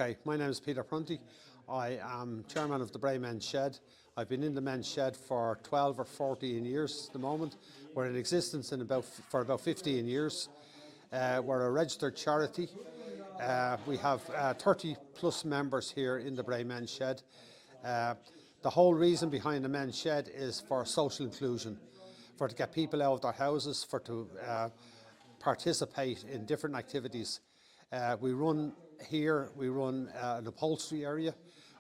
Okay, my name is Peter Prunty. I am chairman of the Bray Men's Shed. I've been in the Men's Shed for 12 or 14 years at the moment. We're in existence for about 15 years. We're a registered charity. We have 30 plus members here in the Bray Men's Shed. The whole reason behind the Men's Shed is for social inclusion, to get people out of their houses, to participate in different activities. We run an upholstery area.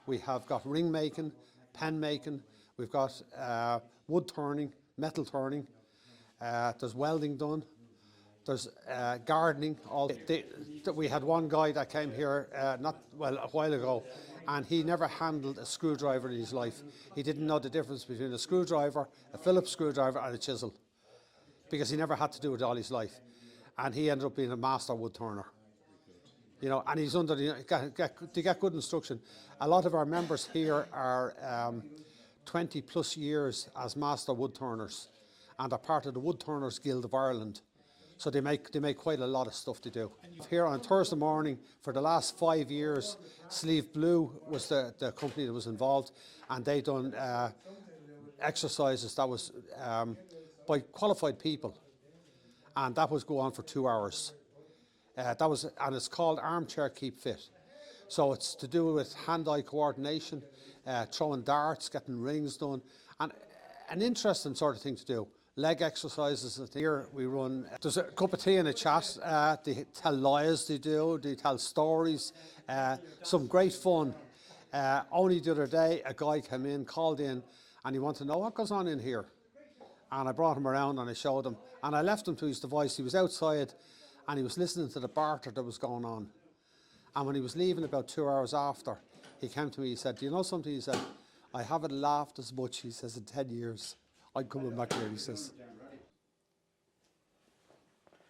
We have got ring making, pen making. We've got wood turning, metal turning. There's welding done. There's gardening. We had one guy that came here a while ago, and he never handled a screwdriver in his life. He didn't know the difference between a screwdriver, a Phillips screwdriver, and a chisel, because he never had to do it all his life. And he ended up being a master wood turner. You know, and he's under to get good instruction. A lot of our members here are 20 plus years as master wood turners, and are part of the Wood Turners Guild of Ireland. So they make quite a lot of stuff to do. Here on Thursday morning for the last 5 years, Sleeve Blue was the company that was involved, and they done exercises that was by qualified people, and that was go on for 2 hours. And it's called Armchair Keep Fit. So it's to do with hand-eye coordination, throwing darts, getting rings done, and an interesting sort of thing to do. Leg exercises. Here we run, there's a cup of tea and a chat. They tell lies, they tell stories, some great fun. Only the other day, a guy came in, called in, and he wanted to know what goes on in here. And I brought him around and I showed him, and I left him to his device. He was outside and he was listening to the barter that was going on. And when he was leaving about 2 hours after, he came to me, he said, "Do you know something?" He said, "I haven't laughed as much," he says, "in 10 years. I'm coming back here," he says.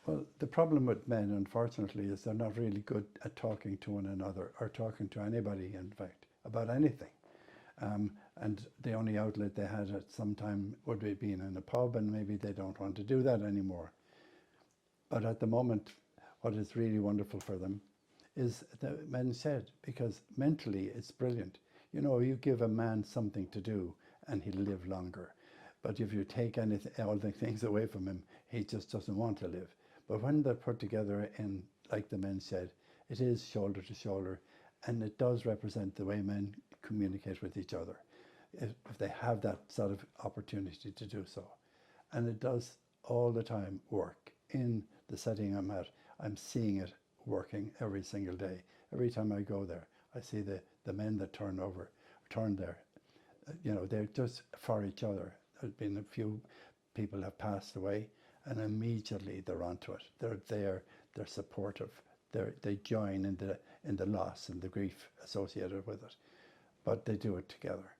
Well, the problem with men, unfortunately, is they're not really good at talking to one another, or talking to anybody, in fact, about anything. And the only outlet they had at some time would be being in a pub, and maybe they don't want to do that anymore. But at the moment, what is really wonderful for them is the Men's Shed, because mentally it's brilliant. You know, you give a man something to do and he'll live longer. But if you take all the things away from him, he just doesn't want to live. But when they're put together in, like the Men's Shed, it is shoulder to shoulder, and it does represent the way men communicate with each other, if they have that sort of opportunity to do so. And it does all the time work. In the setting I'm at, I'm seeing it working every single day. Every time I go there, I see the men that turn there. You know, they're just for each other. There's been a few people have passed away, and immediately they're onto it. They're there, they're supportive, they join in the loss and the grief associated with it, but they do it together.